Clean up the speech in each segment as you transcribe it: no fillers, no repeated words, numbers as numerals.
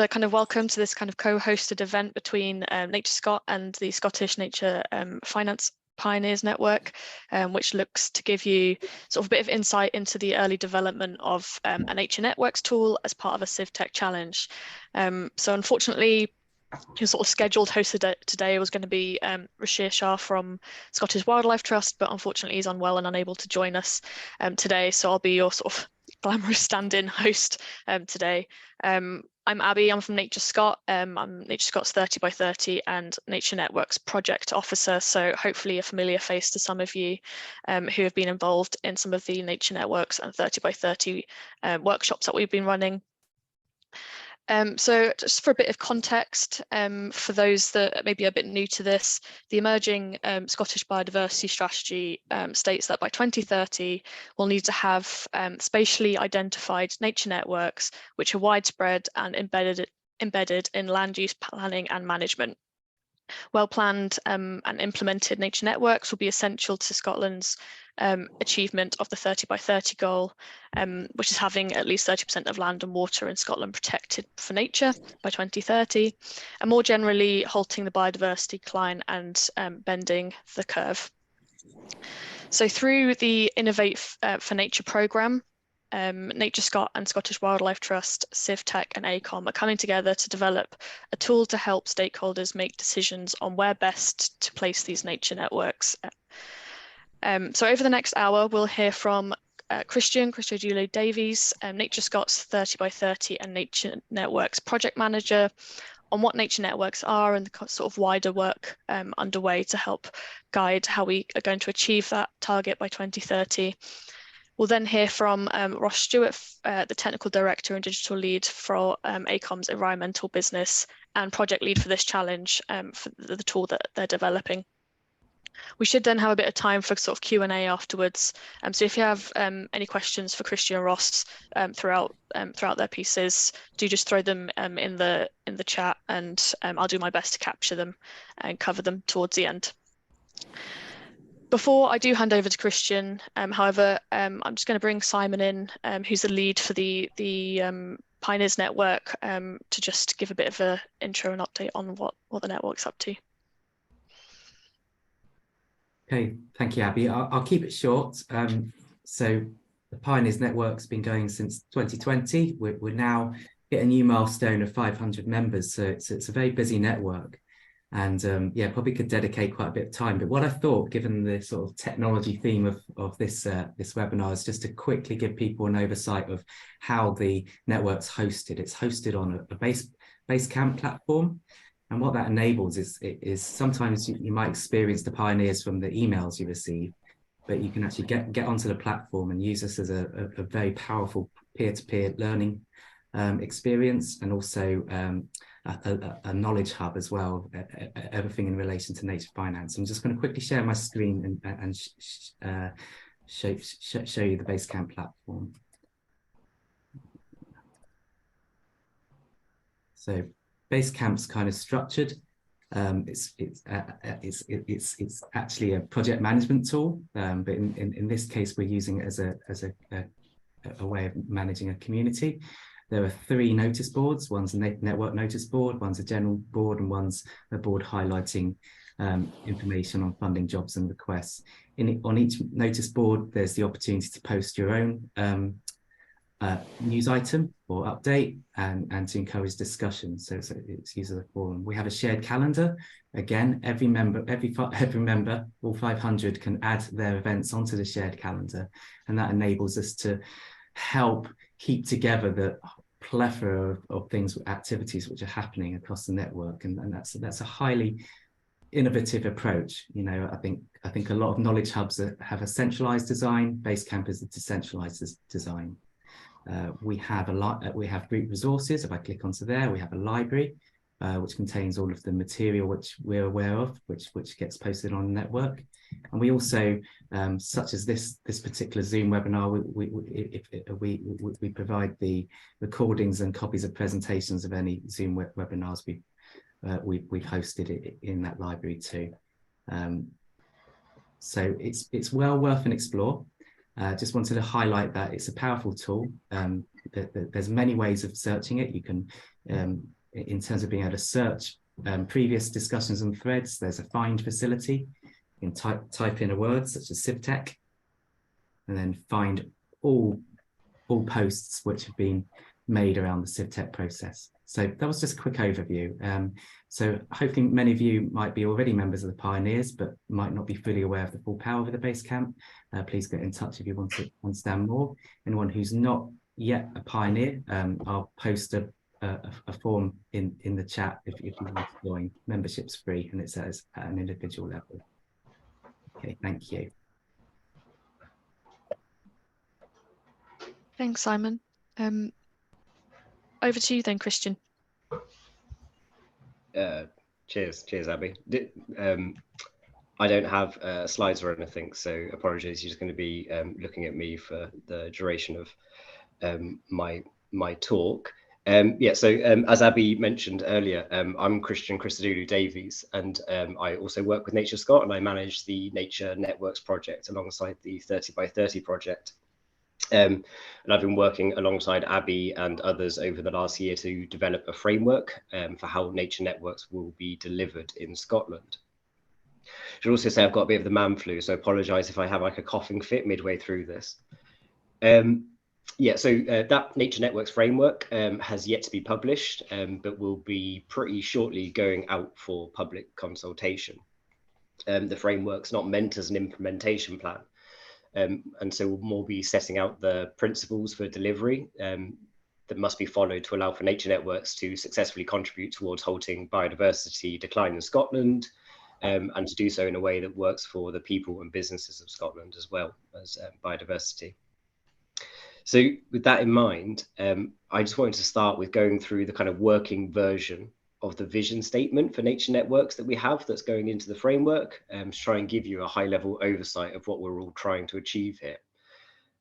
kind of welcome to this kind of co-hosted event between NatureScot and the Scottish Nature Finance Pioneers Network, which looks to give you sort of a bit of insight into the early development of a Nature Networks tool as part of a CivTech challenge. So unfortunately, your sort of scheduled host today was going to be Rashir Shah from Scottish Wildlife Trust, but unfortunately he's unwell and unable to join us today. So I'll be your sort of glamorous stand-in host today. I'm Abby, I'm from NatureScot. I'm NatureScot's 30 by 30 and Nature Networks project officer. So hopefully a familiar face to some of you who have been involved in some of the Nature Networks and 30 by 30 workshops that we've been running. So just for a bit of context, for those that may be a bit new to this, the emerging Scottish Biodiversity Strategy states that by 2030, we'll need to have spatially identified nature networks, which are widespread and embedded in land use planning and management. Well-planned and implemented nature networks will be essential to Scotland's achievement of the 30 by 30 goal, which is having at least 30% of land and water in Scotland protected for nature by 2030, and more generally halting the biodiversity decline and bending the curve. So through the Innovate for Nature programme, NatureScot and Scottish Wildlife Trust, CivTech and Aecom are coming together to develop a tool to help stakeholders make decisions on where best to place these nature networks. So over the next hour, we'll hear from Christian Davies, NatureScot's 30 by 30 and Nature Networks project manager, on what nature networks are and the sort of wider work underway to help guide how we are going to achieve that target by 2030. We'll then hear from Ross Stewart, the Technical Director and Digital Lead for Aecom's environmental business and project lead for this challenge for the tool that they're developing. We should then have a bit of time for sort of Q&A afterwards. So if you have any questions for Christian and Ross throughout their pieces, do just throw them in the chat, and I'll do my best to capture them and cover them towards the end. Before I do hand over to Christian, however, I'm just going to bring Simon in, who's the lead for the Pioneers Network, to just give a bit of an intro and update on what the network's up to. Okay, thank you, Abby. I'll keep it short. So the Pioneers Network's been going since 2020. We're now hitting a new milestone of 500 members, so it's a very busy network. And yeah, probably could dedicate quite a bit of time. But what I thought, given the sort of technology theme of this webinar, is just to quickly give people an oversight of how the network's hosted. It's hosted on a Basecamp platform. And what that enables is sometimes you might experience the pioneers from the emails you receive, but you can actually get onto the platform and use this as a very powerful peer-to-peer learning experience, and also a knowledge hub as well, everything in relation to nature finance. I'm just going to quickly share my screen and show you the Basecamp platform. So Basecamp's kind of structured. It's actually a project management tool, but in this case we're using it as a way of managing a community. There are 3 notice boards. One's a network notice board, one's a general board, and one's a board highlighting information on funding, jobs and requests. On each notice board, there's the opportunity to post your own news item or update and to encourage discussion. So it's used as a forum. We have a shared calendar. Again, every member, all 500, can add their events onto the shared calendar, and that enables us to help keep together the plethora of things, activities which are happening across the network, and that's a highly innovative approach. You know, I think a lot of knowledge hubs have a centralized design. Basecamp is a decentralized design. We have group resources. If I click onto there, we have a library which contains all of the material which we're aware of, which gets posted on the network. And we also, such as this particular Zoom webinar, we provide the recordings and copies of presentations of any Zoom webinars we've hosted it in that library too. So it's well worth an explore. Just wanted to highlight that it's a powerful tool. there's many ways of searching it. You can, in terms of being able to search previous discussions and threads, there's a find facility. You can type in a word such as CivTech, and then find all posts which have been made around the CivTech process. So that was just a quick overview. So hopefully many of you might be already members of the Pioneers, but might not be fully aware of the full power of the Basecamp. Please get in touch if you want to understand more. Anyone who's not yet a Pioneer, I'll post a form in the chat if you want to join. Membership's free, and it says at an individual level. Okay, thank you. Thanks, Simon. Over to you then, Christian. Cheers, Abby. I don't have slides or anything, so apologies. You're just going to be looking at me for the duration of my talk. As Abby mentioned earlier, I'm Christian Christodoulou Davies, and I also work with NatureScot, and I manage the Nature Networks project alongside the 30 by 30 project. And I've been working alongside Abby and others over the last year to develop a framework for how nature networks will be delivered in Scotland. I should also say I've got a bit of the man flu, so I apologise if I have like a coughing fit midway through this. That Nature Networks framework has yet to be published, but will be pretty shortly going out for public consultation. The framework's not meant as an implementation plan. And so we'll more be setting out the principles for delivery that must be followed to allow for nature networks to successfully contribute towards halting biodiversity decline in Scotland, and to do so in a way that works for the people and businesses of Scotland as well as biodiversity. So with that in mind, I just wanted to start with going through the kind of working version of the vision statement for nature networks that we have that's going into the framework, to try and give you a high level oversight of what we're all trying to achieve here.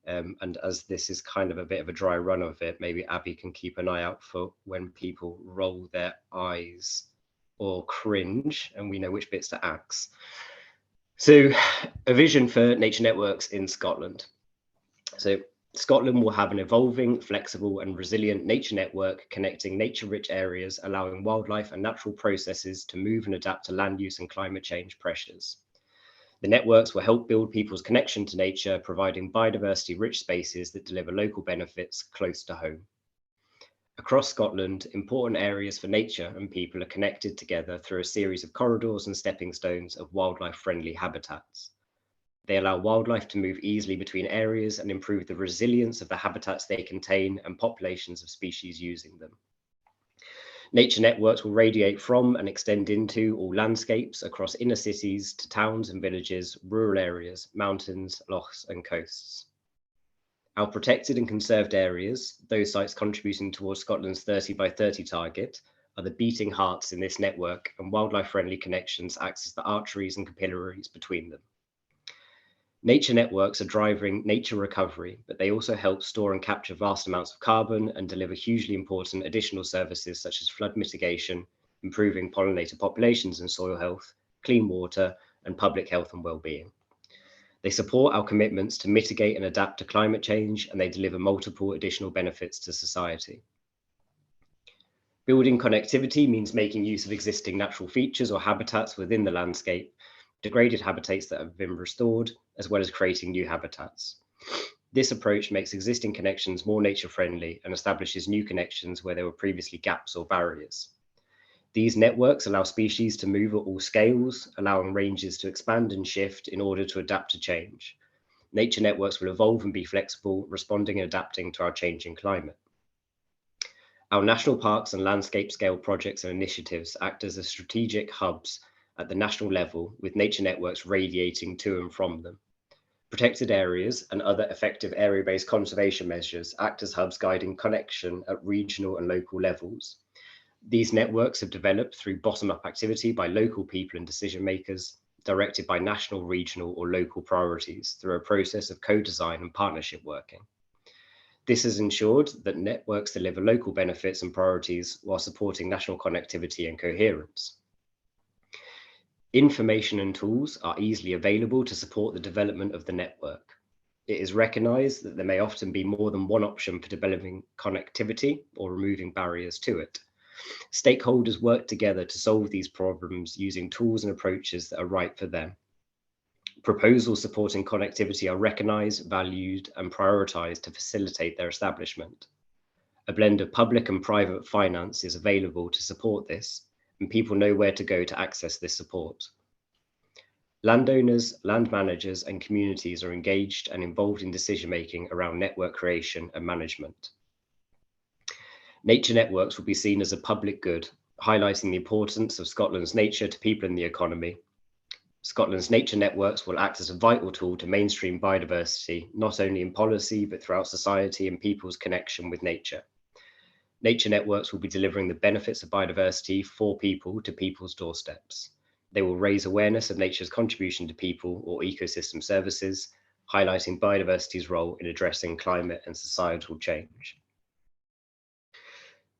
And as this is kind of a bit of a dry run of it, maybe Abby can keep an eye out for when people roll their eyes or cringe, and we know which bits to axe. So a vision for nature networks in Scotland. So Scotland will have an evolving, flexible and resilient nature network connecting nature-rich areas, allowing wildlife and natural processes to move and adapt to land use and climate change pressures. The networks will help build people's connection to nature, providing biodiversity-rich spaces that deliver local benefits close to home. Across Scotland, important areas for nature and people are connected together through a series of corridors and stepping stones of wildlife-friendly habitats. They allow wildlife to move easily between areas and improve the resilience of the habitats they contain and populations of species using them. Nature networks will radiate from and extend into all landscapes across inner cities to towns and villages, rural areas, mountains, lochs and coasts. Our protected and conserved areas, those sites contributing towards Scotland's 30 by 30 target, are the beating hearts in this network, and wildlife-friendly connections act as the arteries and capillaries between them. Nature networks are driving nature recovery, but they also help store and capture vast amounts of carbon and deliver hugely important additional services such as flood mitigation, improving pollinator populations and soil health, clean water, and public health and well-being. They support our commitments to mitigate and adapt to climate change, and they deliver multiple additional benefits to society. Building connectivity means making use of existing natural features or habitats within the landscape, degraded habitats that have been restored, as well as creating new habitats. This approach makes existing connections more nature-friendly and establishes new connections where there were previously gaps or barriers. These networks allow species to move at all scales, allowing ranges to expand and shift in order to adapt to change. Nature networks will evolve and be flexible, responding and adapting to our changing climate. Our national parks and landscape scale projects and initiatives act as strategic hubs at the national level, with nature networks radiating to and from them. Protected areas and other effective area-based conservation measures act as hubs guiding connection at regional and local levels. These networks have developed through bottom-up activity by local people and decision makers, directed by national, regional or local priorities through a process of co-design and partnership working. This has ensured that networks deliver local benefits and priorities while supporting national connectivity and coherence. Information and tools are easily available to support the development of the network. It is recognised that there may often be more than one option for developing connectivity or removing barriers to it. Stakeholders work together to solve these problems using tools and approaches that are right for them. Proposals supporting connectivity are recognised, valued, and prioritised to facilitate their establishment. A blend of public and private finance is available to support this, and people know where to go to access this support. Landowners, land managers, and communities are engaged and involved in decision-making around network creation and management. Nature networks will be seen as a public good, highlighting the importance of Scotland's nature to people in the economy. Scotland's nature networks will act as a vital tool to mainstream biodiversity, not only in policy, but throughout society and people's connection with nature. Nature networks will be delivering the benefits of biodiversity for people to people's doorsteps. They will raise awareness of nature's contribution to people or ecosystem services, highlighting biodiversity's role in addressing climate and societal change.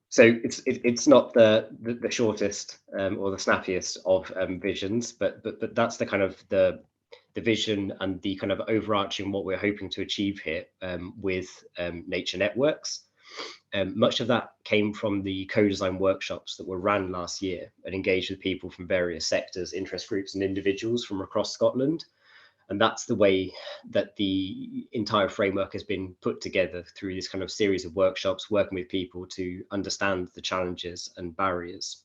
So it's not the shortest or the snappiest of visions, but that's the kind of the vision and the kind of overarching what we're hoping to achieve here with nature networks. Much of that came from the co-design workshops that were ran last year and engaged with people from various sectors, interest groups, and individuals from across Scotland. And that's the way that the entire framework has been put together through this kind of series of workshops, working with people to understand the challenges and barriers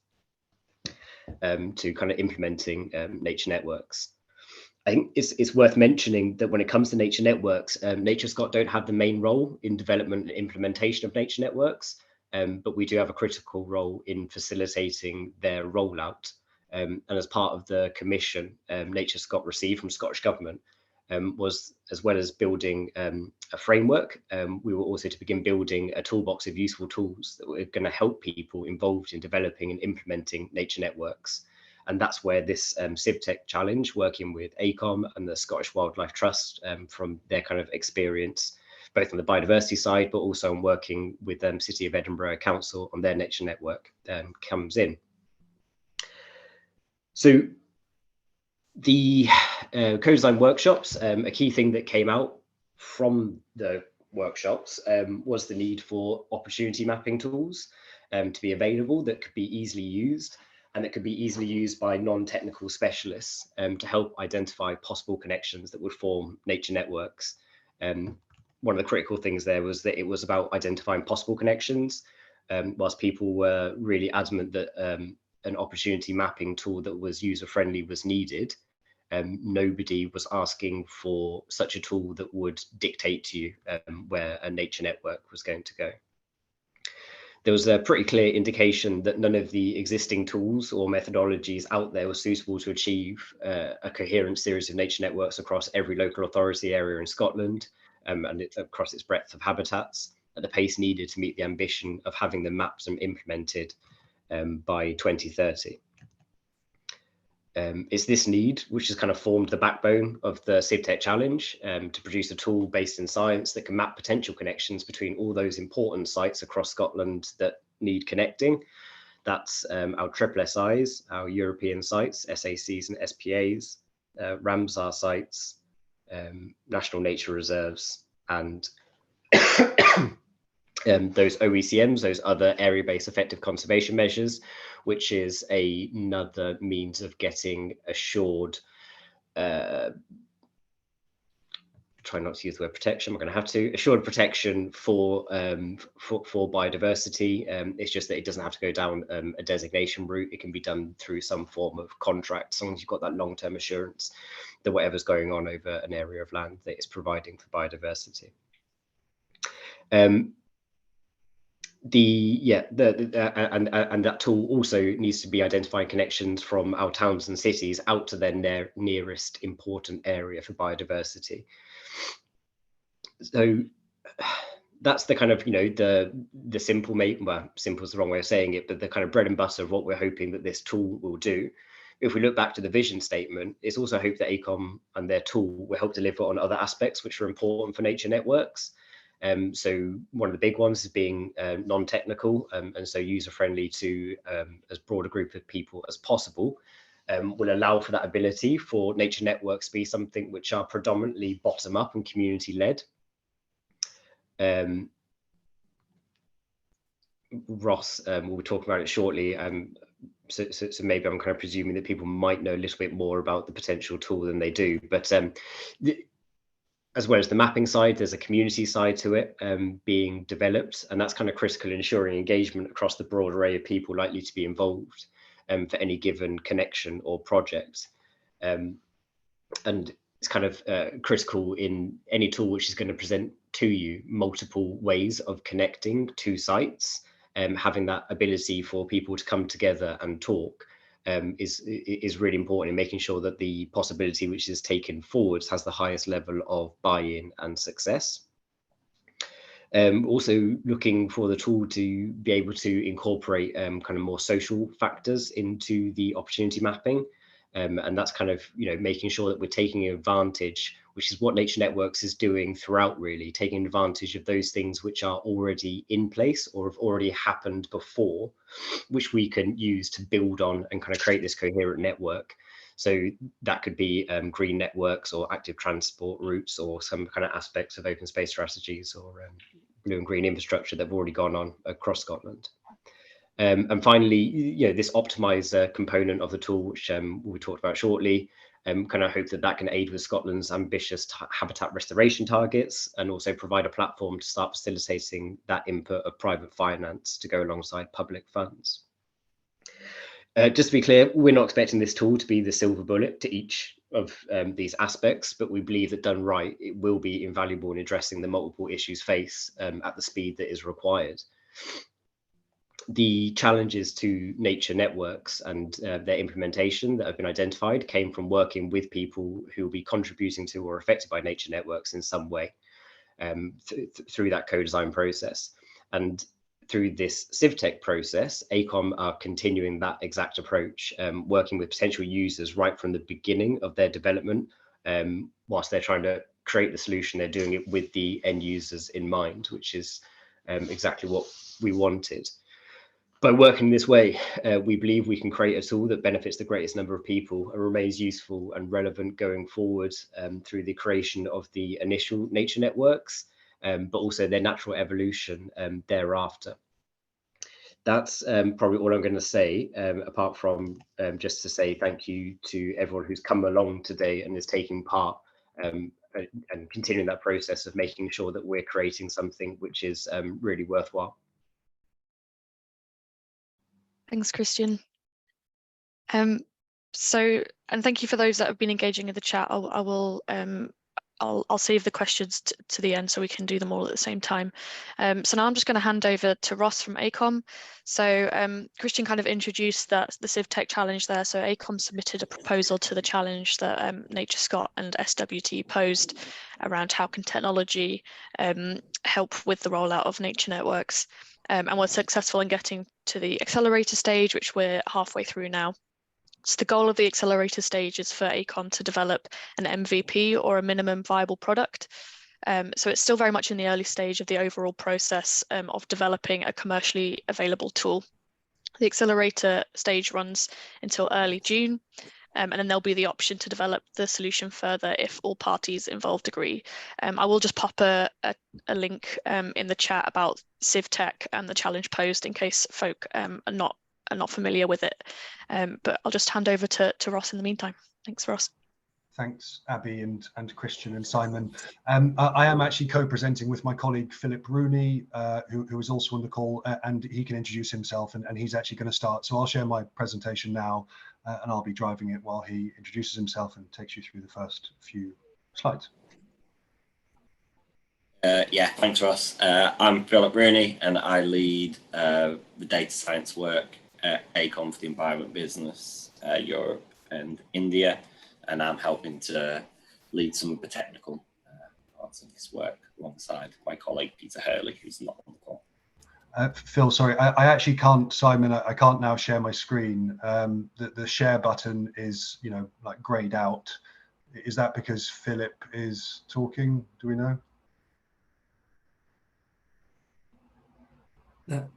to kind of implementing nature networks. I think it's worth mentioning that when it comes to nature networks, NatureScot don't have the main role in development and implementation of nature networks, but we do have a critical role in facilitating their rollout. And as part of the commission NatureScot received from Scottish Government was, as well as building a framework, we were also to begin building a toolbox of useful tools that were going to help people involved in developing and implementing nature networks. And that's where this CivTech challenge, working with Aecom and the Scottish Wildlife Trust from their kind of experience, both on the biodiversity side, but also on working with City of Edinburgh Council on their nature network comes in. So the co-design workshops, a key thing that came out from the workshops was the need for opportunity mapping tools to be available that could be easily used, and that could be easily used by non-technical specialists to help identify possible connections that would form nature networks. One of the critical things there was that it was about identifying possible connections, whilst people were really adamant that an opportunity mapping tool that was user-friendly was needed. Nobody was asking for such a tool that would dictate to you where a nature network was going to go. There was a pretty clear indication that none of the existing tools or methodologies out there were suitable to achieve a coherent series of nature networks across every local authority area in Scotland and across its breadth of habitats at the pace needed to meet the ambition of having them mapped and implemented by 2030. It's this need which has kind of formed the backbone of the CivTech challenge to produce a tool based in science that can map potential connections between all those important sites across Scotland that need connecting. That's our SSSIs, our European sites, SACs and SPAs, Ramsar sites, national nature reserves, and those OECMs, those other area-based effective conservation measures, which is another means of getting assured, try not to use the word protection, I'm going to have to, assured protection for biodiversity. It's just that it doesn't have to go down a designation route. It can be done through some form of contract, as long as you've got that long-term assurance that whatever's going on over an area of land that it's providing for biodiversity. And that tool also needs to be identifying connections from our towns and cities out to their nearest important area for biodiversity. So that's the kind of, the simple, well, simple is the wrong way of saying it, but the kind of bread and butter of what we're hoping that this tool will do. If we look back to the vision statement, it's also hope that Aecom and their tool will help deliver on other aspects which are important for nature networks. So one of the big ones is being non-technical and so user-friendly to as broad a group of people as possible. will allow for that ability for nature networks to be something which are predominantly bottom up and community led. Ross will be talking about it shortly. So maybe I'm kind of presuming that people might know a little bit more about the potential tool than they do. But as well as the mapping side, there's a community side to it being developed, and that's kind of critical in ensuring engagement across the broad array of people likely to be involved for any given connection or project. And it's kind of critical in any tool which is going to present to you multiple ways of connecting to sites. Having that ability for people to come together and talk is really important in making sure that the possibility which is taken forwards has the highest level of buy-in and success. Also looking for the tool to be able to incorporate kind of more social factors into the opportunity mapping. And that's kind of, making sure that we're taking advantage, which is what Nature Networks is doing throughout, really, taking advantage of those things which are already in place or have already happened before, which we can use to build on and kind of create this coherent network. So that could be green networks or active transport routes or some kind of aspects of open space strategies or blue and green infrastructure that have already gone on across Scotland. And finally, this optimizer component of the tool, which we talked about shortly, kind of hope that can aid with Scotland's ambitious habitat restoration targets and also provide a platform to start facilitating that input of private finance to go alongside public funds. Just to be clear, we're not expecting this tool to be the silver bullet to each of these aspects, but we believe that done right, it will be invaluable in addressing the multiple issues faced at the speed that is required. The challenges to nature networks and their implementation that have been identified came from working with people who will be contributing to or affected by nature networks in some way through that co-design process. And through this CivTech process, Aecom are continuing that exact approach, working with potential users right from the beginning of their development. Whilst they're trying to create the solution, they're doing it with the end users in mind, which is exactly what we wanted. By working this way, we believe we can create a tool that benefits the greatest number of people and remains useful and relevant going forward through the creation of the initial nature networks, but also their natural evolution thereafter. That's probably all I'm going to say, apart from just to say thank you to everyone who's come along today and is taking part and continuing that process of making sure that we're creating something which is really worthwhile. Thanks, Christian. And thank you for those that have been engaging in the chat. I'll save the questions to the end so we can do them all at the same time. So now I'm just going to hand over to Ross from Aecom. So Christian kind of introduced the CivTech challenge there. So Aecom submitted a proposal to the challenge that NatureScot and SWT posed around how can technology help with the rollout of nature networks. And we're successful in getting to the accelerator stage, which we're halfway through now. So the goal of the accelerator stage is for Aecom to develop an MVP or a minimum viable product. So it's still very much in the early stage of the overall process of developing a commercially available tool. The accelerator stage runs until early June. And then there'll be the option to develop the solution further if all parties involved agree. I will just pop a link in the chat about CivTech and the challenge posed in case folk are not familiar with it. But I'll just hand over to Ross in the meantime. Thanks, Ross. Thanks, Abby and Christian and Simon. I am actually co-presenting with my colleague Philip Rooney, who is also on the call, and he can introduce himself, and he's actually going to start. So I'll share my presentation now, and I'll be driving it while he introduces himself and takes you through the first few slides. Yeah, thanks, Ross. I'm Philip Rooney, and I lead the data science work at Aecom for the environment business, Europe and India. And I'm helping to lead some of the technical parts of this work alongside my colleague Peter Hurley, who's not on the call. Phil, sorry, I actually can't, Simon, I can't now share my screen. The share button is, like grayed out. Is that because Philip is talking? Do we know? That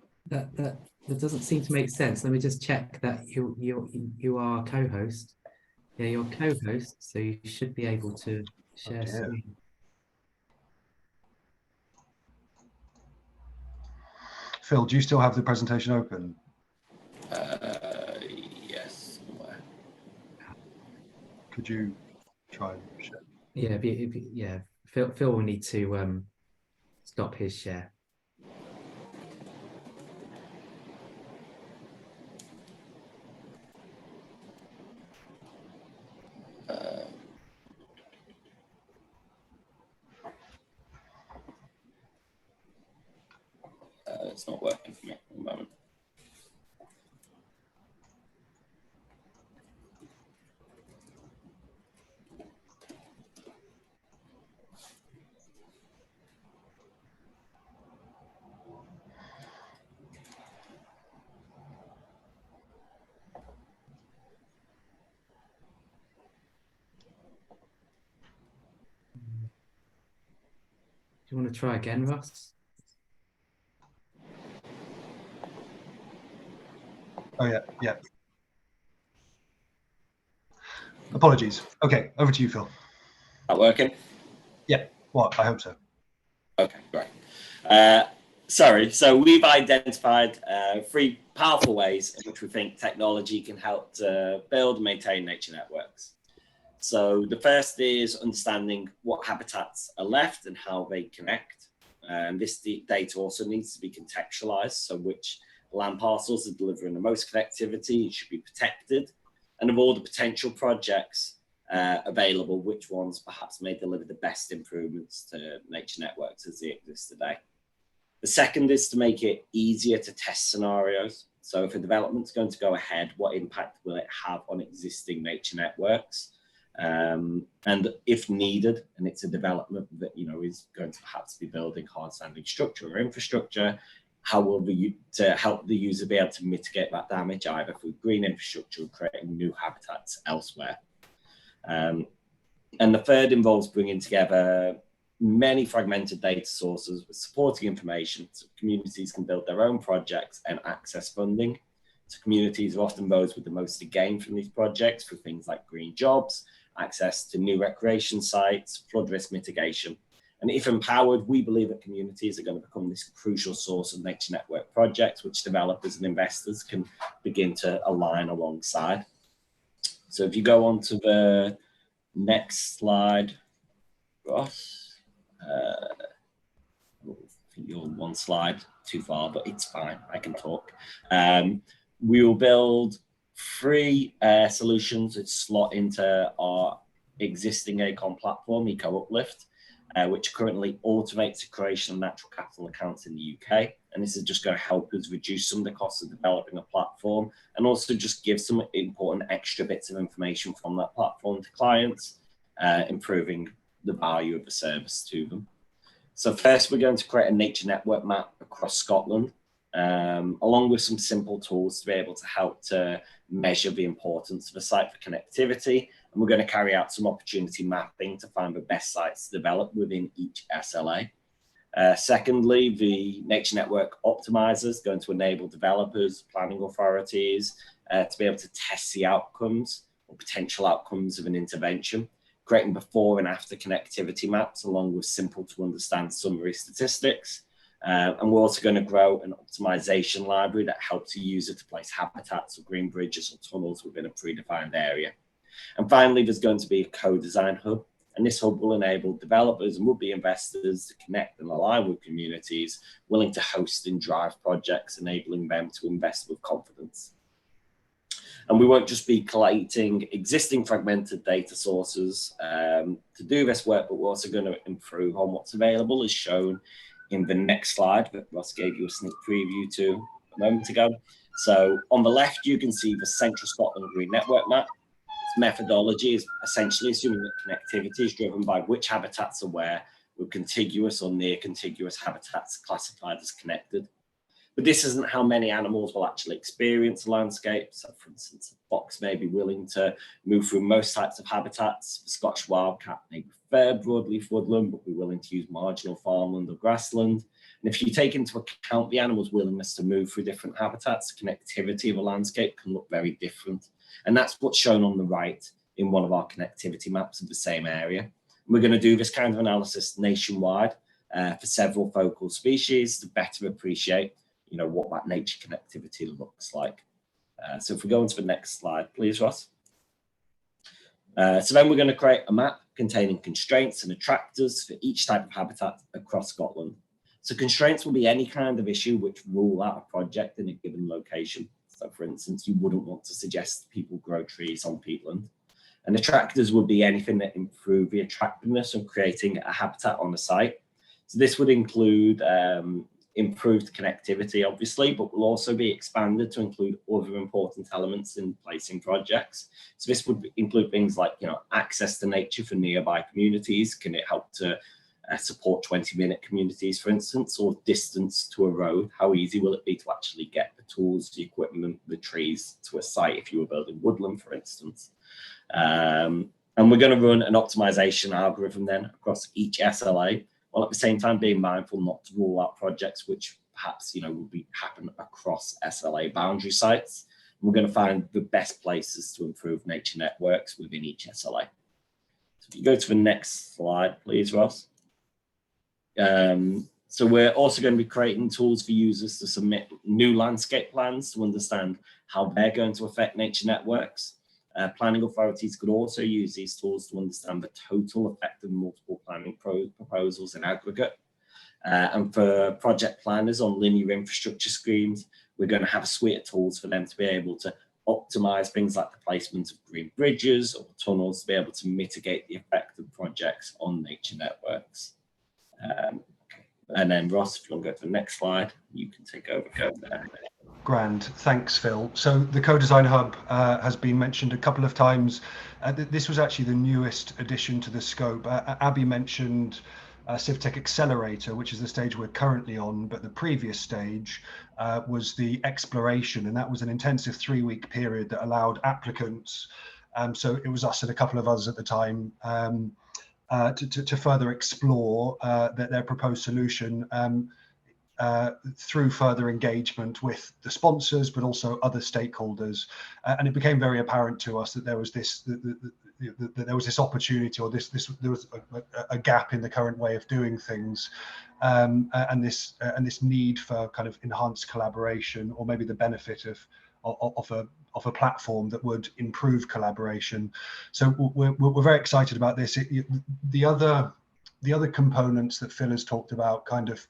doesn't seem to make sense. Let me just check that you are co-host. Yeah, you're co-host, so you should be able to share screen. Phil, do you still have the presentation open? Yes. Somewhere. Could you try and share? Yeah, yeah. Phil will need to stop his share. It's not working for me at the moment. Do you want to try again, Ross? Oh, yeah, yeah. Apologies. Okay, over to you, Phil. That working? Yeah, well, I hope so. Okay, great. Sorry, so we've identified 3 powerful ways in which we think technology can help to build and maintain nature networks. So the first is understanding what habitats are left and how they connect. And this data also needs to be contextualized, so which land parcels are delivering the most connectivity should be protected, and of all the potential projects available, which ones perhaps may deliver the best improvements to nature networks as they exist today. The second is to make it easier to test scenarios. So if a development's going to go ahead, what impact will it have on existing nature networks? And if needed, and it's a development that is going to perhaps be building hard-standing structure or infrastructure, how will to help the user be able to mitigate that damage either through green infrastructure or creating new habitats elsewhere? And the third involves bringing together many fragmented data sources with supporting information so communities can build their own projects and access funding. So communities are often those with the most to gain from these projects for things like green jobs, access to new recreation sites, flood risk mitigation. And if empowered, we believe that communities are going to become this crucial source of nature network projects, which developers and investors can begin to align alongside. So if you go on to the next slide, Ross. I think you're 1 slide too far, but it's fine. I can talk. We will build 3 solutions that slot into our existing Aecom platform, Eco Uplift, which currently automates the creation of natural capital accounts in the UK. And this is just going to help us reduce some of the costs of developing a platform and also just give some important extra bits of information from that platform to clients, improving the value of the service to them. So first, we're going to create a nature network map across Scotland, along with some simple tools to be able to help to measure the importance of a site for connectivity. And we're going to carry out some opportunity mapping to find the best sites to develop within each SLA. Secondly, the Nature Network Optimizer is going to enable developers, planning authorities to be able to test the outcomes or potential outcomes of an intervention, creating before and after connectivity maps along with simple to understand summary statistics. And we're also going to grow an optimization library that helps a user to place habitats or green bridges or tunnels within a predefined area. And finally, there's going to be a co-design hub. And this hub will enable developers and would-be investors to connect and align with communities willing to host and drive projects, enabling them to invest with confidence. And we won't just be collating existing fragmented data sources to do this work, but we're also going to improve on what's available, as shown in the next slide that Ross gave you a sneak preview to a moment ago. So on the left, you can see the Central Scotland Green Network Map. Its methodology is essentially assuming that connectivity is driven by which habitats are where, with contiguous or near contiguous habitats classified as connected. But this isn't how many animals will actually experience the landscape. So for instance, a fox may be willing to move through most types of habitats. The Scottish wildcat may prefer broadleaf woodland, but be willing to use marginal farmland or grassland. And if you take into account the animal's willingness to move through different habitats, connectivity of a landscape can look very different. And that's what's shown on the right. in one of our connectivity maps of the same area. We're going to do this kind of analysis nationwide for several focal species to better appreciate, what that nature connectivity looks like. So if we go on to the next slide, please, Ross. So then we're going to create a map containing constraints and attractors for each type of habitat across Scotland. So constraints will be any kind of issue which rule out a project in a given location. So for instance, you wouldn't want to suggest people grow trees on peatland. And attractors would be anything that improve the attractiveness of creating a habitat on the site. So this would include improved connectivity, obviously, but will also be expanded to include other important elements in placing projects. So this would include things like, access to nature for nearby communities. Can it help to support 20-minute communities, for instance, or distance to a road? How easy will it be to actually get the tools, the equipment, the trees to a site if you were building woodland, for instance? And we're going to run an optimization algorithm then across each SLA, while at the same time being mindful not to rule out projects which perhaps will happen across SLA boundary sites. And we're going to find the best places to improve nature networks within each SLA. So if you go to the next slide, please, Ross. So we're also going to be creating tools for users to submit new landscape plans to understand how they're going to affect nature networks. Planning authorities could also use these tools to understand the total effect of multiple planning proposals in aggregate. And for project planners on linear infrastructure schemes, we're going to have a suite of tools for them to be able to optimize things like the placement of green bridges or tunnels to be able to mitigate the effect of projects on nature networks. And then Ross, if you want to go to the next slide, you can take over from there. Grand, thanks, Phil. So the Co-Design Hub has been mentioned a couple of times. This was actually the newest addition to the scope. Abby mentioned CivTech Accelerator, which is the stage we're currently on, but the previous stage was the exploration, and that was an intensive 3-week period that allowed applicants, so it was us and a couple of others at the time, to further explore their proposed solution through further engagement with the sponsors, but also other stakeholders. And it became very apparent to us that there was this opportunity, or there was a gap in the current way of doing things, and this need for kind of enhanced collaboration, or maybe the benefit of a platform that would improve collaboration. So we're very excited about this. The other components that Phil has talked about kind of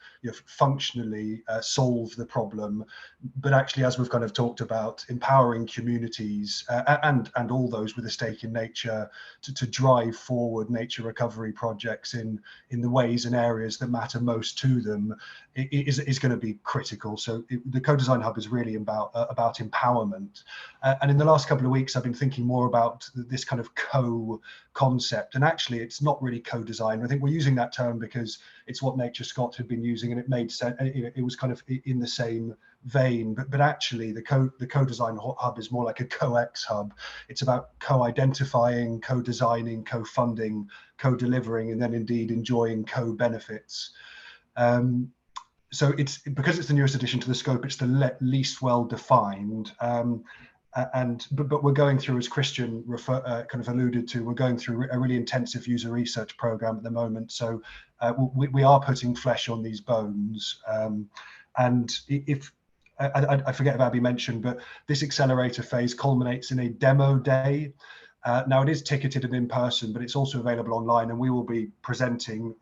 functionally solve the problem, but actually, as we've kind of talked about, empowering communities and all those with a stake in nature to drive forward nature recovery projects in the ways and areas that matter most to them is going to be critical. So the Co-Design Hub is really about empowerment. And in the last couple of weeks, I've been thinking more about this kind of co-concept. And actually, it's not really co-design. I think we're using that term because it's what NatureScot had been using, and it made sense. It was kind of in the same vein. But actually, the Co-Design Hub is more like a Co-X hub. It's about co-identifying, co-designing, co-funding, co-delivering, and then indeed enjoying co-benefits. So it's because it's the newest addition to the scope, it's the least well defined. But we're going through, as Christian kind of alluded to, we're going through a really intensive user research program at the moment. So we are putting flesh on these bones. And if I forget if Abby mentioned, but this accelerator phase culminates in a demo day. Now it is ticketed and in person, but it's also available online, and we will be presenting,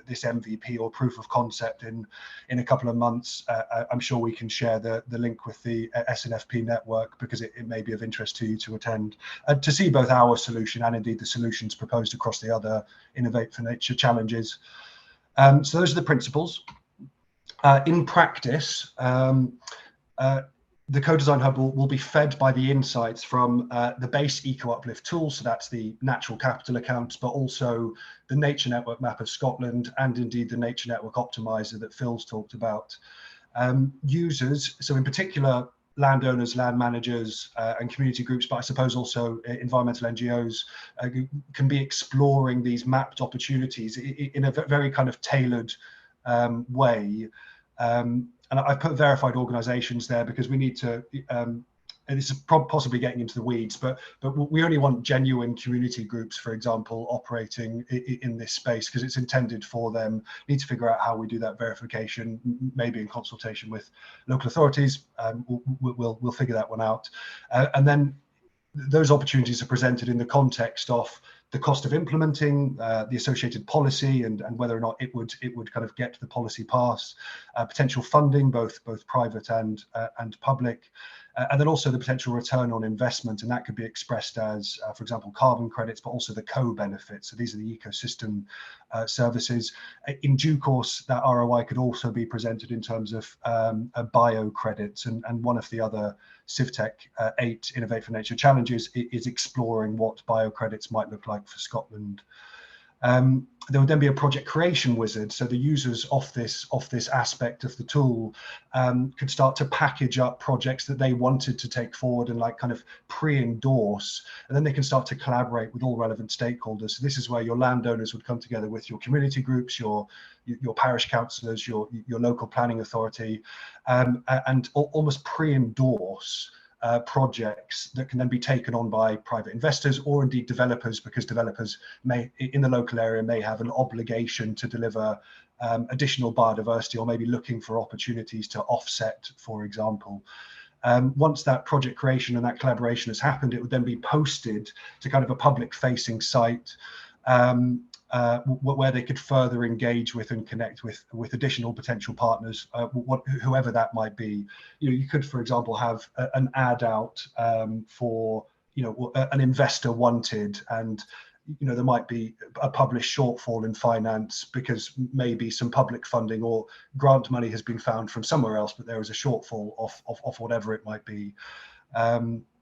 this MVP or proof of concept in a couple of months. I'm sure we can share the link with the SNFP network, because it may be of interest to you to attend, to see both our solution and indeed the solutions proposed across the other Innovate for Nature challenges. So those are the principles. In practice, the Co-Design Hub will be fed by the insights from the base Eco Uplift tool, so that's the natural capital accounts, but also the Nature Network Map of Scotland, and indeed the Nature Network Optimizer that Phil's talked about. Users, so in particular landowners, land managers, and community groups, but I suppose also environmental NGOs, can be exploring these mapped opportunities in a very kind of tailored way. And I've put verified organizations there because we need to and this is possibly getting into the weeds, but we only want genuine community groups, for example, operating in this space, because it's intended for them. Need to figure out how we do that verification, maybe in consultation with local authorities. We'll figure that one out, and then those opportunities are presented in the context of the cost of implementing the associated policy, and whether or not it would kind of get the policy pass, potential funding, both private and public, and then also the potential return on investment, and that could be expressed as, for example, carbon credits, but also the co-benefits. So these are the ecosystem services. In due course, that ROI could also be presented in terms of bio credits, and one of the other CivTech 8 Innovate for Nature challenges is exploring what bio credits might look like for Scotland. There would then be a project creation wizard, so the users of this aspect of the tool could start to package up projects that they wanted to take forward and like kind of pre-endorse, and then they can start to collaborate with all relevant stakeholders. So this is where your landowners would come together with your community groups, your parish councillors, your local planning authority, and almost pre-endorse projects that can then be taken on by private investors or indeed developers, because developers may, in the local area, may have an obligation to deliver additional biodiversity, or maybe looking for opportunities to offset, for example. Once that project creation and that collaboration has happened, it would then be posted to kind of a public facing site, where they could further engage with and connect with additional potential partners, whoever that might be. You could, for example, have an ad out for an investor wanted, and there might be a published shortfall in finance because maybe some public funding or grant money has been found from somewhere else, but there is a shortfall of whatever it might be.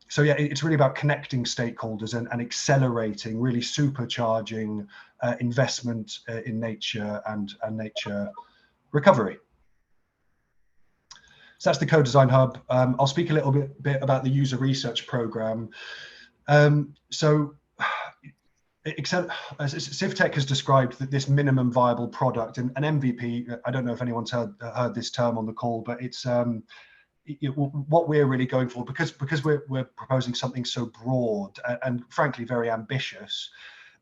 So yeah, it's really about connecting stakeholders and accelerating, really supercharging investment in nature and nature recovery. So that's the Co-Design Hub. I'll speak a little bit about the user research program. So CivTech has described that this minimum viable product, and an MVP, I don't know if anyone's heard this term on the call, but it's what we're really going for, because we're proposing something so broad and frankly very ambitious.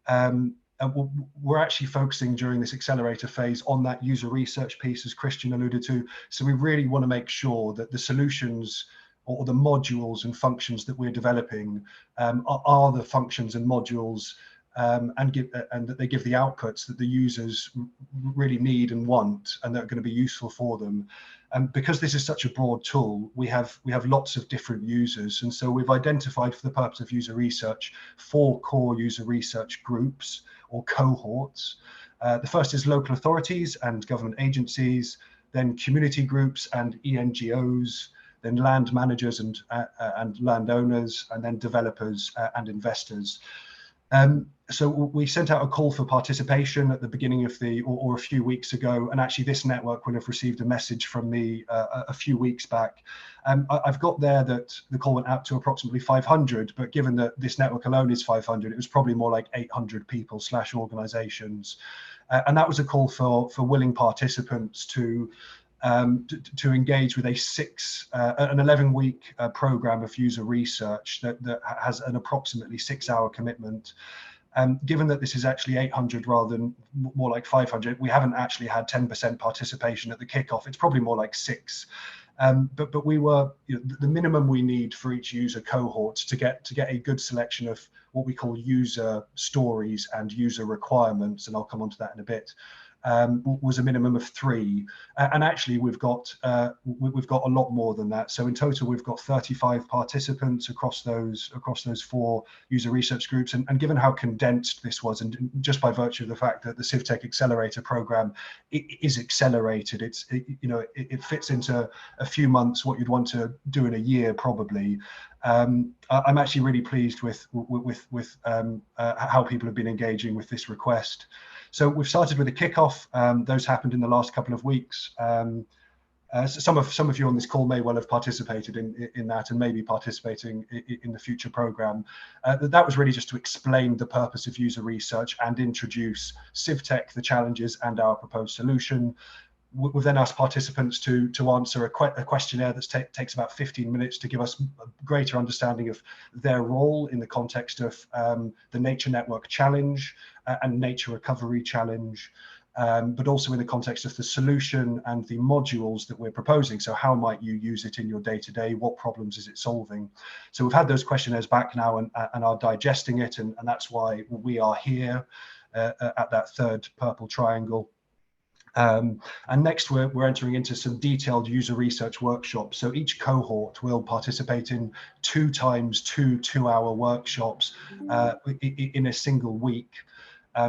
We're actually focusing during this accelerator phase on that user research piece, as Christian alluded to. So we really want to make sure that the solutions or the modules and functions that we're developing are the functions and modules, and that they give the outputs that the users really need and want, and that are going to be useful for them. And because this is such a broad tool, we have lots of different users, and so we've identified, for the purpose of user research, 4 core user research groups or cohorts. The first is local authorities and government agencies, then community groups and eNGOs, then land managers and landowners, and then developers and investors. So we sent out a call for participation at the beginning of or a few weeks ago, and actually this network will have received a message from me a few weeks back. I've got there that the call went out to approximately 500, but given that this network alone is 500, it was probably more like 800 people / organizations. And that was a call for willing participants to engage with an 11-week program of user research that has an approximately 6-hour commitment. Given that this is actually 800 rather than more like 500, we haven't actually had 10% participation at the kickoff. It's probably more like 6. But we were, the minimum we need for each user cohort to get a good selection of what we call user stories and user requirements, and I'll come on to that in a bit, was a minimum of 3, and actually we've got a lot more than that. So in total we've got 35 participants across those 4 user research groups, and given how condensed this was, and just by virtue of the fact that the CivTech Accelerator program is accelerated, it fits into a few months what you'd want to do in a year probably. I'm actually really pleased with how people have been engaging with this request. So we've started with a kickoff. Those happened in the last couple of weeks. Some of you on this call may well have participated in that, and may be participating in the future program. That was really just to explain the purpose of user research and introduce CivTech, the challenges, and our proposed solution. we've then asked participants to answer a questionnaire that takes about 15 minutes to give us a greater understanding of their role in the context of the Nature Network Challenge and Nature Recovery Challenge, but also in the context of the solution and the modules that we're proposing. So how might you use it in your day-to-day? What problems is it solving? So we've had those questionnaires back now and are digesting it, and that's why we are here at that third purple triangle. And next we're entering into some detailed user research workshops. So each cohort will participate in 2 times 2 2-hour workshops in a single week.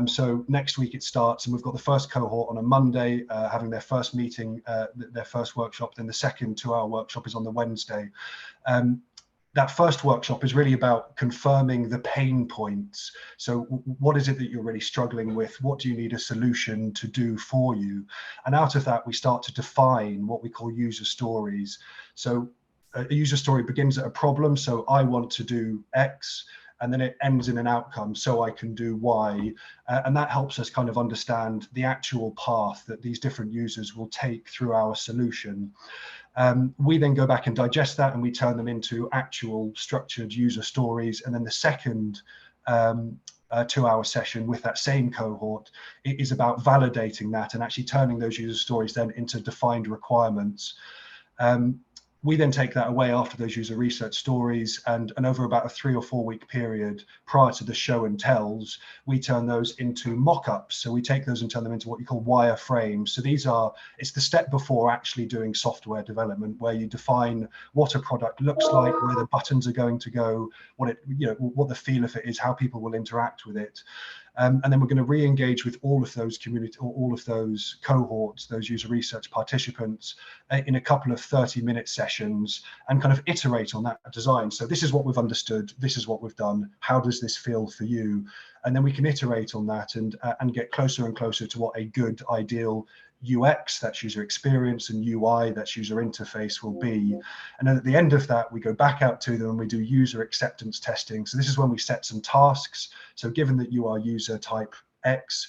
So next week it starts, and we've got the first cohort on a Monday having their first meeting, their first workshop. Then the second 2-hour workshop is on the Wednesday. That first workshop is really about confirming the pain points. So what is it that you're really struggling with? What do you need a solution to do for you? And out of that, we start to define what we call user stories. So a user story begins at a problem. So I want to do X, and then it ends in an outcome, so I can do Y. And that helps us kind of understand the actual path that these different users will take through our solution. We then go back and digest that, and we turn them into actual structured user stories. And then the second 2-hour session with that same cohort, it is about validating that and actually turning those user stories then into defined requirements. We then take that away after those user research stories, and over about a 3 or 4 week period prior to the show and tells, we turn those into mock-ups. So we take those and turn them into what you call wireframes. So it's the step before actually doing software development, where you define what a product looks like, where the buttons are going to go, what the feel of it is, how people will interact with it. And then we're going to re-engage with all of those community, or all of those cohorts, those user research participants, in a couple of 30-minute sessions, and kind of iterate on that design. So this is what we've understood, this is what we've done, how does this feel for you? And then we can iterate on that and get closer and closer to what a good, ideal UX, that's user experience, and UI, that's user interface, will be. And then at the end of that, we go back out to them and we do user acceptance testing. So this is when we set some tasks. So given that you are user type X,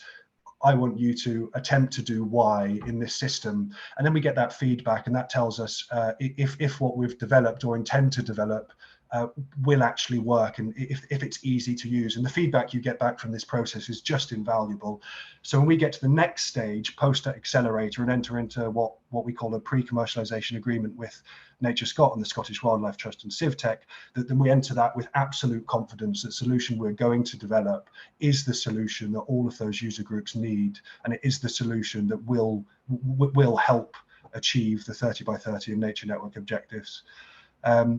I want you to attempt to do Y in this system. And then we get that feedback, and that tells us if what we've developed or intend to develop will actually work, and if it's easy to use. And the feedback you get back from this process is just invaluable. So when we get to the next stage, post accelerator, and enter into what we call a pre-commercialization agreement with NatureScot and the Scottish Wildlife Trust and CivTech, then we enter that with absolute confidence that the solution we're going to develop is the solution that all of those user groups need, and it is the solution that will help achieve the 30 by 30 and Nature Network objectives.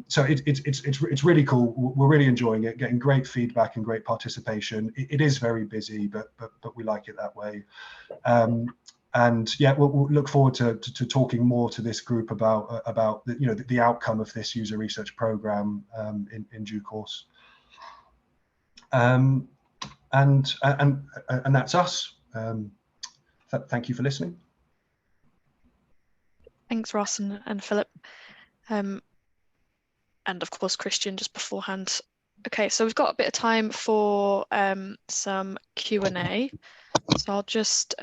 So it's really cool. We're really enjoying it, getting great feedback and great participation. It is very busy, but we like it that way. And yeah, we'll look forward to talking more to this group about the outcome of this user research program in due course. And that's us. Thank you for listening. Thanks, Ross and Philip. And of course, Christian, just beforehand. Okay, so we've got a bit of time for some Q&A. So I'll just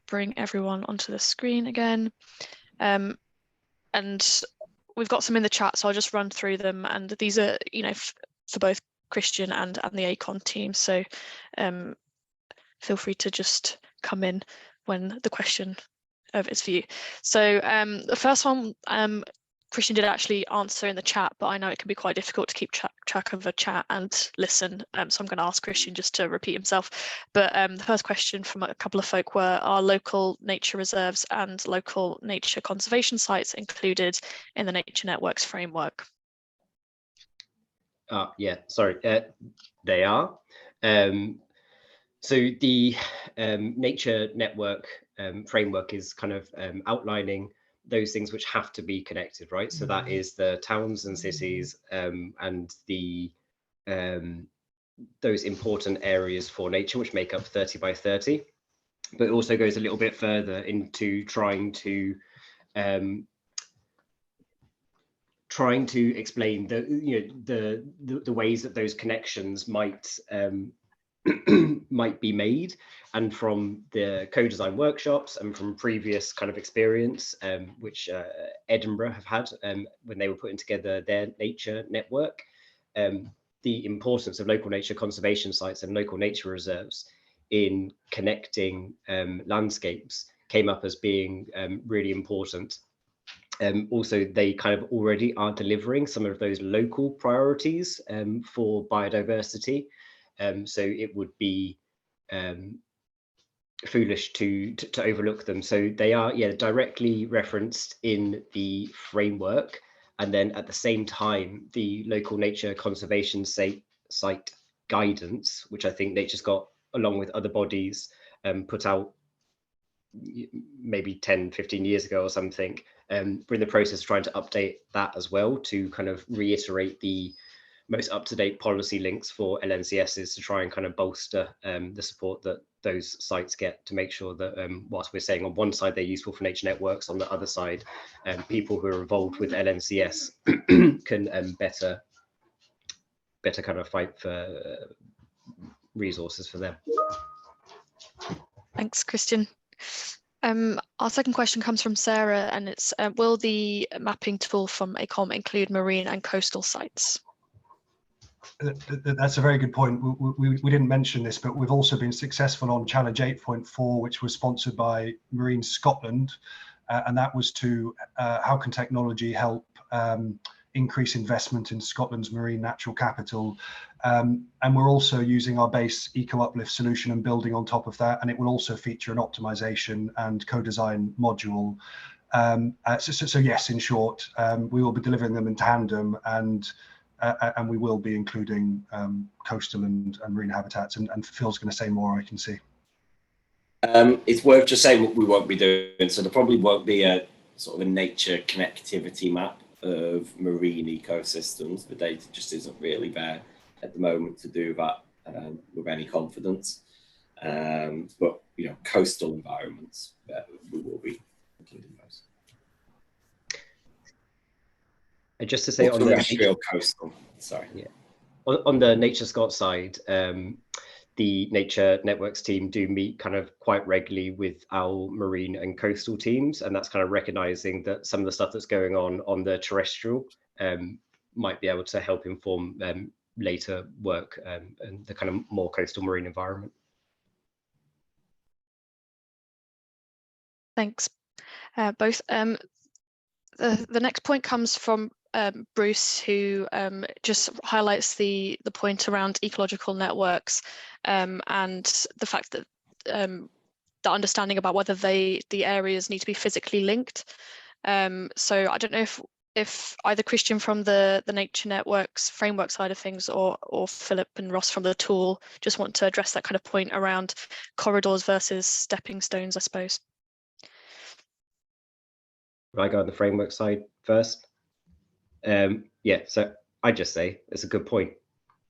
bring everyone onto the screen again. And we've got some in the chat, so I'll just run through them. And these are, for both Christian and the Aecom team. So feel free to just come in when the question is for you. So the first one, Christian did actually answer in the chat, but I know it can be quite difficult to keep track of a chat and listen. So I'm going to ask Christian just to repeat himself. But the first question from a couple of folk were, are local nature reserves and local nature conservation sites included in the Nature Networks framework? Yeah, sorry, they are. So the Nature Network framework is kind of outlining those things which have to be connected, right? So that is the towns and cities and the those important areas for nature which make up 30 by 30, but it also goes a little bit further into trying to explain the ways that those connections might might be made, and from the co-design workshops and from previous kind of experience which Edinburgh have had when they were putting together their nature network, the importance of local nature conservation sites and local nature reserves in connecting landscapes came up as being really important. Also, they kind of already are delivering some of those local priorities for biodiversity. So it would be foolish to overlook them. So they are, yeah, directly referenced in the framework. And then at the same time, the local nature conservation site guidance, which I think NatureScot, along with other bodies, put out maybe 10, 15 years ago or something. We're in the process of trying to update that as well to kind of reiterate the most up-to-date policy links for LNCSs to try and kind of bolster the support that those sites get, to make sure that whilst we're saying on one side they're useful for nature networks, on the other side people who are involved with LNCS can better kind of fight for resources for them. Thanks, Christian. Our second question comes from Sarah, and it's, will the mapping tool from Aecom include marine and coastal sites? That's a very good point. We didn't mention this, but we've also been successful on Challenge 8.4, which was sponsored by Marine Scotland, and that was to how can technology help increase investment in Scotland's marine natural capital. And we're also using our base eco uplift solution and building on top of that, and it will also feature an optimization and co-design module. So yes, in short, we will be delivering them in tandem, and we will be including coastal and marine habitats, and Phil's going to say more, I can see. It's worth just saying what we won't be doing. So there probably won't be a sort of a nature connectivity map of marine ecosystems. The data just isn't really there at the moment to do that with any confidence. But you know, coastal environments, we will be including those. And just to say on the coastal, sorry, yeah, on the NatureScot side, the Nature Networks team do meet kind of quite regularly with our marine and coastal teams, and that's kind of recognizing that some of the stuff that's going on the terrestrial might be able to help inform later work and the kind of more coastal marine environment. Thanks, both. The next point comes from Bruce, who just highlights the point around ecological networks and the fact that the understanding about whether the areas need to be physically linked. So I don't know if either Christian from the Nature Networks framework side of things or Philip and Ross from the tool just want to address that kind of point around corridors versus stepping stones, I suppose. Will I go on the framework side first? Yeah, so I just say it's a good point.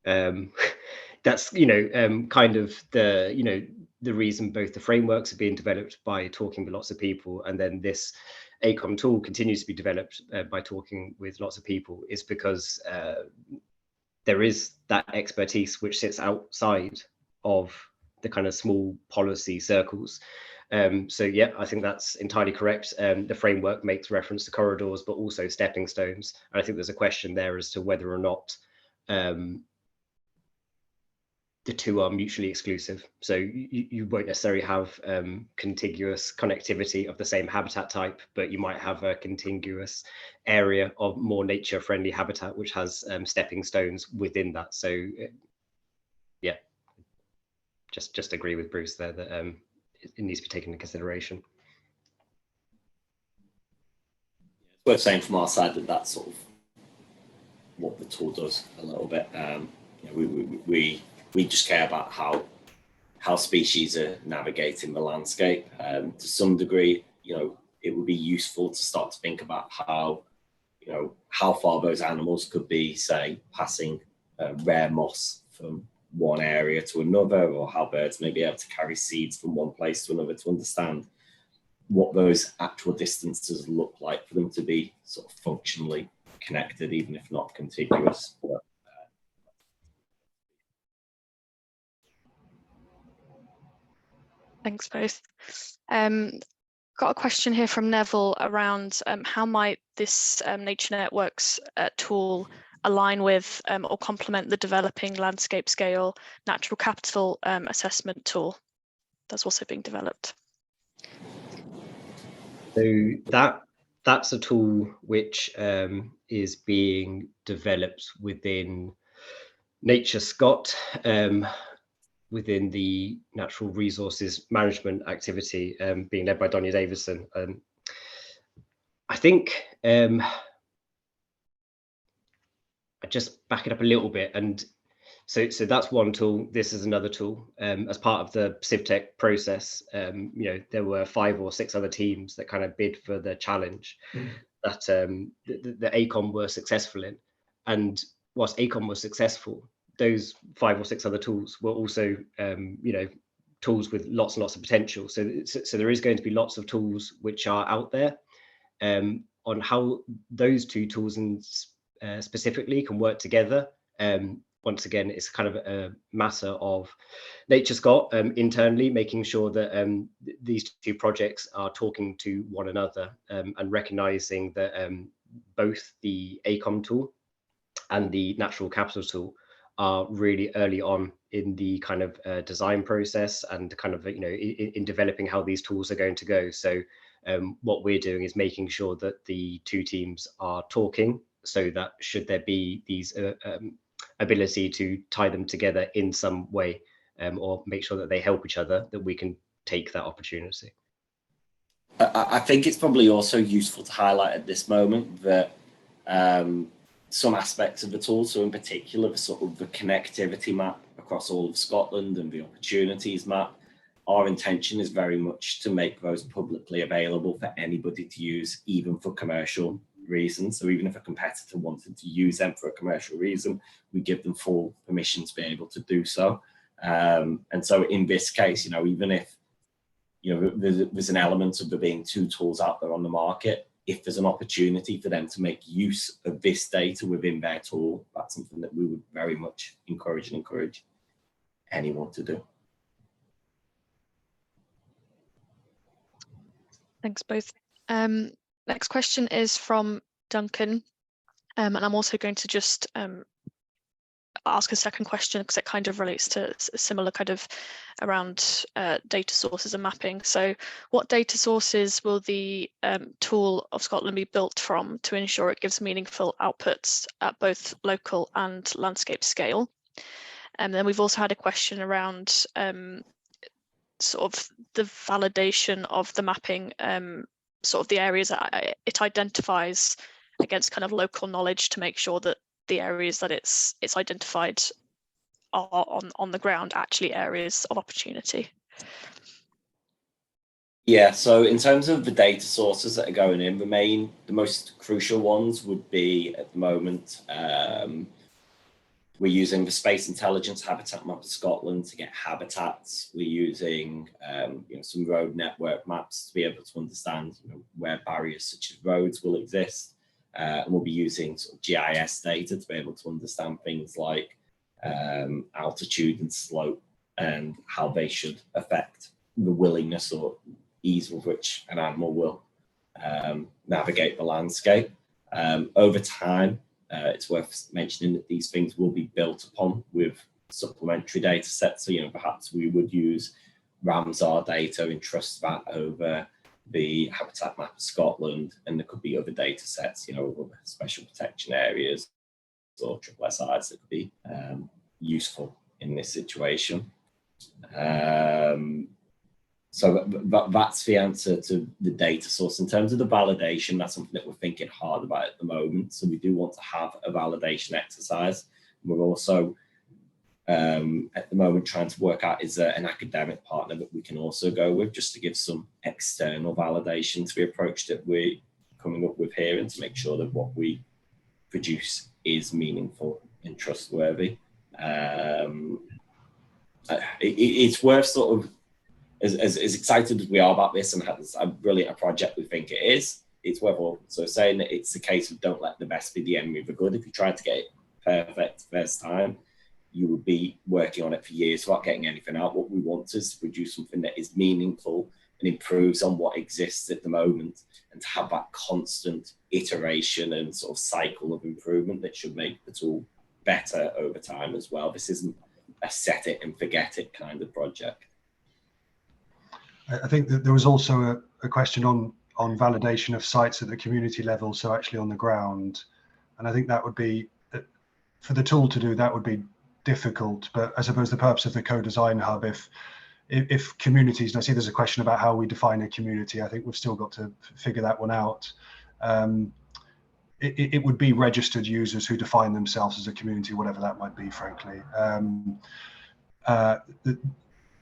That's, you know, kind of the, you know, the reason both the frameworks are being developed by talking with lots of people, and then this Aecom tool continues to be developed by talking with lots of people, is because there is that expertise which sits outside of the kind of small policy circles. So yeah, I think that's entirely correct. The framework makes reference to corridors, but also stepping stones. And I think there's a question there as to whether or not the two are mutually exclusive. So you won't necessarily have contiguous connectivity of the same habitat type, but you might have a contiguous area of more nature-friendly habitat, which has stepping stones within that. So yeah, just agree with Bruce there that it needs to be taken into consideration. It's worth saying from our side that that's sort of what the tool does a little bit. You know, we just care about how species are navigating the landscape. To some degree, you know, it would be useful to start to think about how, you know, how far those animals could be, say, passing rare moss from one area to another, or how birds may be able to carry seeds from one place to another, to understand what those actual distances look like for them to be sort of functionally connected, even if not contiguous. But, Thanks both. Got a question here from Neville around how might this Nature Networks tool align with or complement the developing landscape scale natural capital assessment tool that's also being developed? So that's a tool which is being developed within NatureScot, within the natural resources management activity being led by Donya Davison. I think I just back it up a little bit, and so that's one tool. This is another tool. As part of the CivTech process, you know, there were 5 or 6 other teams that kind of bid for the challenge that the Aecom were successful in, and whilst Aecom was successful, those 5 or 6 other tools were also, you know, tools with lots and lots of potential. So there is going to be lots of tools which are out there. On how those 2 tools and specifically can work together. Once again, it's kind of a matter of NatureScot internally, making sure that these 2 projects are talking to one another and recognizing that both the Aecom tool and the natural capital tool are really early on in the kind of design process and kind of, you know, in developing how these tools are going to go. So what we're doing is making sure that the 2 teams are talking, so that should there be these ability to tie them together in some way, or make sure that they help each other, that we can take that opportunity. I think it's probably also useful to highlight at this moment that some aspects of the tool, so in particular the sort of the connectivity map across all of Scotland and the opportunities map, our intention is very much to make those publicly available for anybody to use, even for commercial reasons. So even if a competitor wanted to use them for a commercial reason, we give them full permission to be able to do so. And so in this case, you know, even if, you know, there's an element of there being 2 tools out there on the market, if there's an opportunity for them to make use of this data within their tool, that's something that we would very much encourage anyone to do. Thanks both. Next question is from Duncan, and I'm also going to just ask a second question because it kind of relates to a similar kind of around data sources and mapping. So what data sources will the tool of Scotland be built from to ensure it gives meaningful outputs at both local and landscape scale? And then we've also had a question around sort of the validation of the mapping, sort of the areas that it identifies against kind of local knowledge to make sure that the areas that it's identified are on the ground actually areas of opportunity. Yeah, so in terms of the data sources that are going in, the most crucial ones would be at the moment, we're using the Space Intelligence Habitat Map of Scotland to get habitats. We're using you know, some road network maps to be able to understand, you know, where barriers such as roads will exist. And we'll be using sort of GIS data to be able to understand things like altitude and slope and how they should affect the willingness or ease with which an animal will navigate the landscape. Over time, it's worth mentioning that these things will be built upon with supplementary data sets. So, you know, perhaps we would use Ramsar data and trust that over the habitat map of Scotland, and there could be other data sets, you know, special protection areas or triple SIs that could be useful in this situation. So that's the answer to the data source. In terms of the validation, that's something that we're thinking hard about at the moment. So we do want to have a validation exercise. We're also at the moment trying to work out, is there an academic partner that we can also go with, just to give some external validation to the approach that we're coming up with here, and to make sure that what we produce is meaningful and trustworthy. It's worth sort of, as excited as we are about this and as brilliant a project we think it is, it's worth also saying that it's a case of don't let the best be the enemy of the good. If you try to get it perfect first time, you would be working on it for years without getting anything out. What we want is to produce something that is meaningful and improves on what exists at the moment, and to have that constant iteration and sort of cycle of improvement that should make the tool better over time as well. This isn't a set it and forget it kind of project. I think that there was also a question on validation of sites at the community level, so actually on the ground. And I think that would be, for the tool to do that would be difficult, but I suppose the purpose of the co-design hub, if communities, and I see there's a question about how we define a community, I think we've still got to figure that one out. It would be registered users who define themselves as a community, whatever that might be, frankly.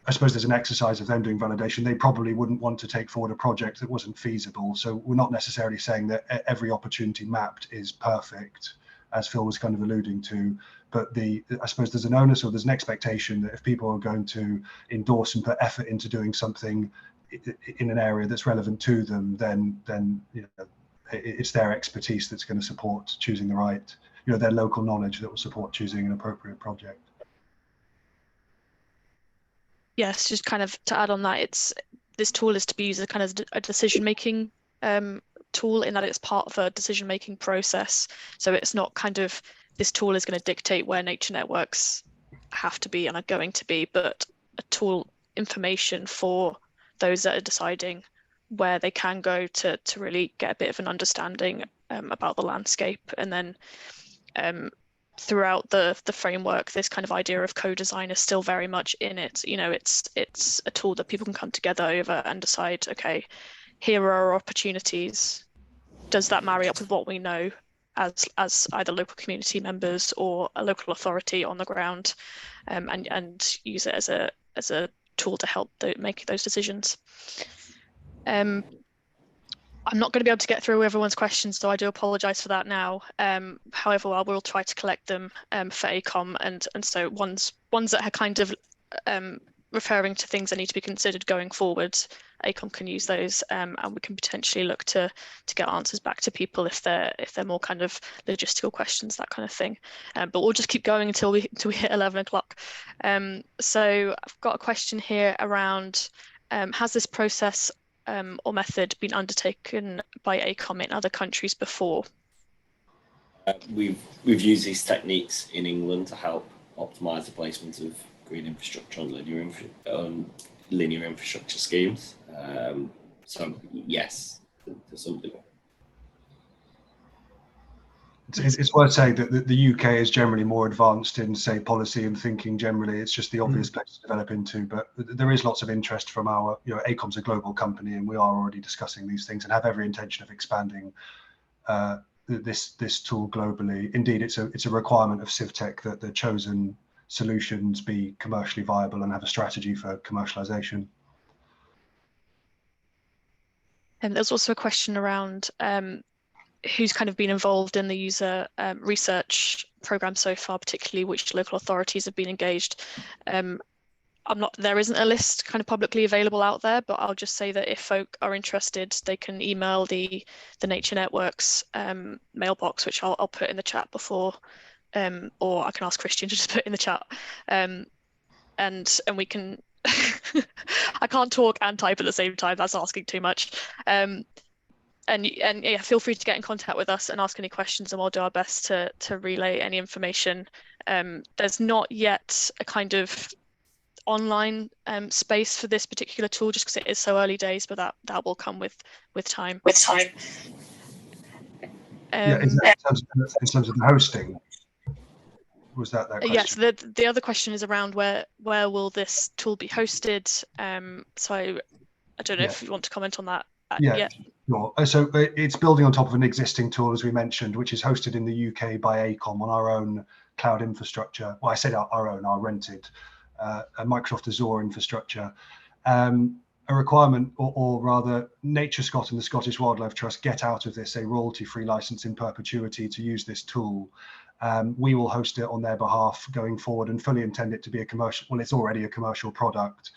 I suppose there's an exercise of them doing validation. They probably wouldn't want to take forward a project that wasn't feasible. So we're not necessarily saying that every opportunity mapped is perfect, as Phil was kind of alluding to. But I suppose there's an onus, or there's an expectation that if people are going to endorse and put effort into doing something in an area that's relevant to them, then you know, it's their expertise that's going to support choosing the right, you know, their local knowledge that will support choosing an appropriate project. Yes, just kind of to add on that, this tool is to be used as kind of a decision-making tool, in that it's part of a decision-making process. So it's not kind of, this tool is going to dictate where nature networks have to be and are going to be, but a tool information for those that are deciding where they can go to really get a bit of an understanding about the landscape. And then throughout the framework, this kind of idea of co-design is still very much in it. You know, it's a tool that people can come together over and decide, okay, here are our opportunities. Does that marry up with what we know as either local community members or a local authority on the ground, and use it as a tool to help make those decisions. I'm not going to be able to get through everyone's questions, so I do apologise for that now. However, I will try to collect them for Aecom, and so ones that are kind of referring to things that need to be considered going forward, Aecom can use those, and we can potentially look to get answers back to people if they're more kind of logistical questions, that kind of thing. But we'll just keep going until we hit 11 o'clock. So I've got a question here around, has this process or method been undertaken by Aecom in other countries before? We've used these techniques in England to help optimise the placement of green infrastructure on linear infrastructure schemes. So yes, to some degree. It's worth saying that the UK is generally more advanced in, say, policy and thinking generally. It's just the obvious place to develop into, but there is lots of interest from our, you know, Aecom's a global company, and we are already discussing these things and have every intention of expanding this tool globally. Indeed, it's a requirement of CivTech that the chosen solutions be commercially viable and have a strategy for commercialization. And there's also a question around who's kind of been involved in the user research program so far, particularly which local authorities have been engaged. There isn't a list kind of publicly available out there, but I'll just say that if folk are interested, they can email the Nature Networks mailbox, which I'll put in the chat before, or I can ask Christian to just put in the chat, and we can. I can't talk and type at the same time. That's asking too much. And yeah, feel free to get in contact with us and ask any questions, and we'll do our best to relay any information. There's not yet a kind of online space for this particular tool, just because it is so early days, but that will come with time. Yeah, in terms of the hosting, was that question? Yes, the other question is around where will this tool be hosted. So I don't know if you want to comment on that. Yeah. Sure. So it's building on top of an existing tool, as we mentioned, which is hosted in the UK by Aecom on our own cloud infrastructure. Well, I said our rented a Microsoft Azure infrastructure. A requirement, or rather, NatureScot and the Scottish Wildlife Trust get out of this a royalty-free license in perpetuity to use this tool. We will host it on their behalf going forward and fully intend it to be a commercial. Well, it's already a commercial product.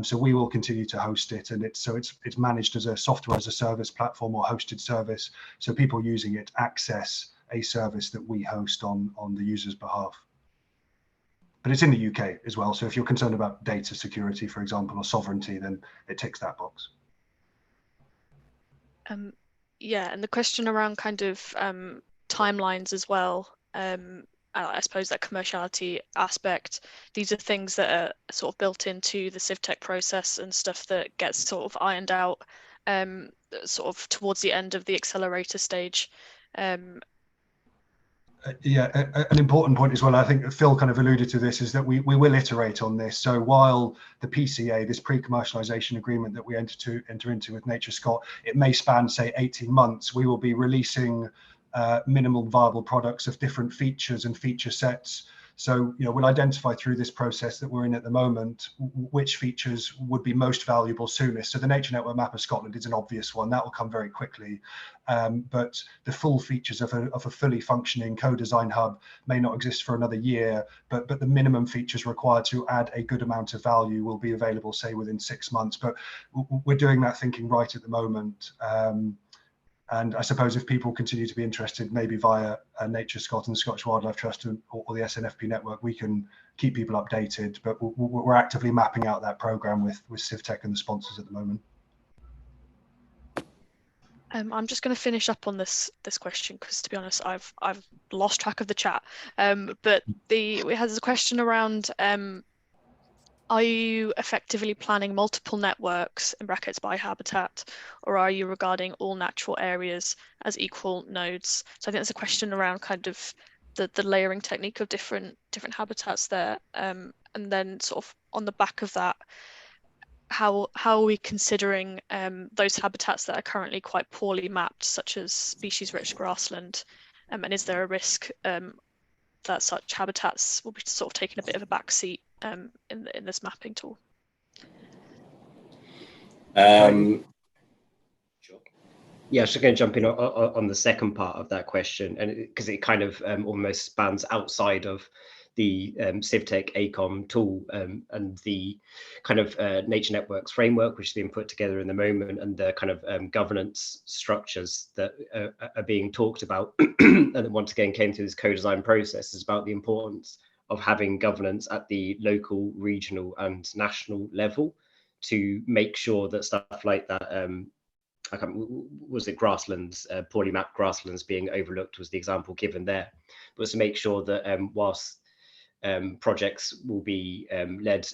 So we will continue to host it, and it's managed as a software as a service platform or hosted service. So people using it access a service that we host on the user's behalf. but it's in the UK as well. So if you're concerned about data security, for example, or sovereignty, then it ticks that box. Yeah, and the question around kind of timelines as well. I suppose that commerciality aspect, these are things that are sort of built into the CivTech process and stuff that gets sort of ironed out sort of towards the end of the accelerator stage. Yeah, an important point as well, I think Phil kind of alluded to this, is that we will iterate on this. So while the PCA, this pre-commercialization agreement that we enter into with NatureScot, it may span, say, 18 months, we will be releasing minimum viable products of different features and feature sets. So, we'll identify through this process that we're in at the moment which features would be most valuable soonest. So the Nature Network Map of Scotland is an obvious one that will come very quickly, but the full features of a fully functioning co-design hub may not exist for another year. But the minimum features required to add a good amount of value will be available, say, within 6 months. But we're doing that thinking right at the moment. And I suppose if people continue to be interested, maybe via NatureScot and the Scottish Wildlife Trust or the SNFP network, we can keep people updated. But we're actively mapping out that program with CivTech and the sponsors at the moment. I'm just going to finish up on this question because, to be honest, I've lost track of the chat. But we had a question around. Are you effectively planning multiple networks, in brackets by habitat, or are you regarding all natural areas as equal nodes? So I think there's a question around kind of the layering technique of different habitats there. And then sort of on the back of that, how are we considering those habitats that are currently quite poorly mapped, such as species-rich grassland? And is there a risk that such habitats will be sort of taking a bit of a backseat in this mapping tool? Sure. Yeah, I'm just going to jump in on the second part of that question, and because it kind of almost spans outside of the CivTech Aecom tool and the kind of nature networks framework which is being put together in the moment, and the kind of governance structures that are being talked about and that once again came through this co-design process, is about the importance of having governance at the local, regional and national level to make sure that stuff like that, was it grasslands, poorly mapped grasslands being overlooked was the example given there, but to make sure that whilst projects will be led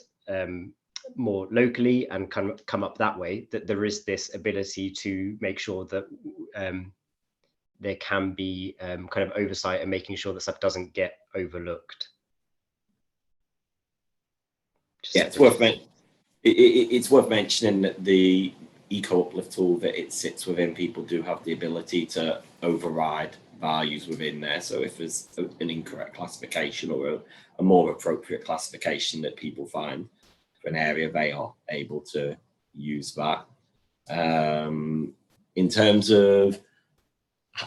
more locally and come up that way, that there is this ability to make sure that there can be kind of oversight and making sure that stuff doesn't get overlooked. Yeah, it's worth mentioning that the Eco Uplift tool that it sits within, people do have the ability to override values within there. So if there's an incorrect classification or a more appropriate classification that people find for an area, they are able to use that. In terms of,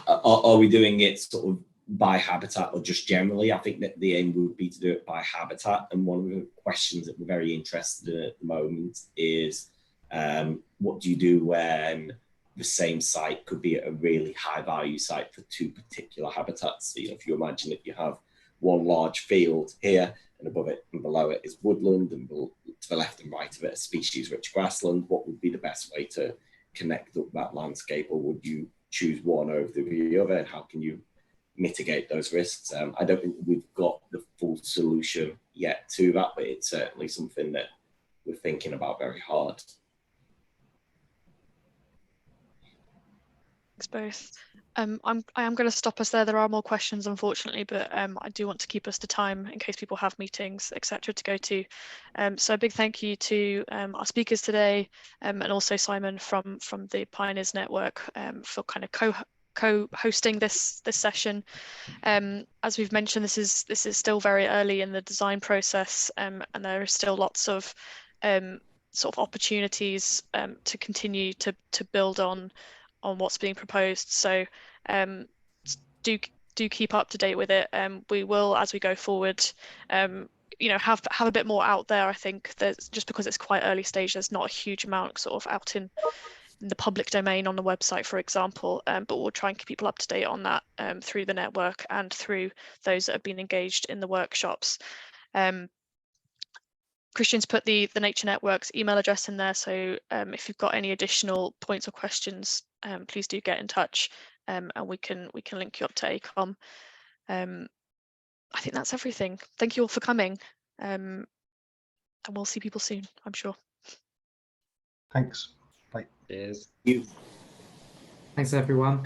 are we doing it sort of by habitat or just generally? I think that the aim would be to do it by habitat. And one of the questions that we're very interested in at the moment is, what do you do when the same site could be a really high value site for two particular habitats? So, if you imagine that you have one large field here, and above it and below it is woodland, and to the left and right of it a species rich grassland, what would be the best way to connect up that landscape? Or would you choose one over the other, and how can you mitigate those risks? I don't think we've got the full solution yet to that, but it's certainly something that we're thinking about very hard. Thanks both. I am going to stop us there. There are more questions, unfortunately, but I do want to keep us to time in case people have meetings, etc., to go to. So a big thank you to our speakers today, and also Simon from the Pioneers Network for kind of co-hosting this session. As we've mentioned, this is still very early in the design process, and there is still lots of sort of opportunities to continue to build on what's being proposed. So do keep up to date with it. We will, as we go forward, have a bit more out there. I think there's, just because it's quite early stage, there's not a huge amount sort of out in the public domain on the website, for example, but we'll try and keep people up to date on that through the network and through those that have been engaged in the workshops. Christian's put the Nature Network's email address in there, so if you've got any additional points or questions, please do get in touch, and we can link you up to Aecom. I think that's everything. Thank you all for coming, and we'll see people soon, I'm sure. Thanks. Bye. Cheers. Thanks, everyone.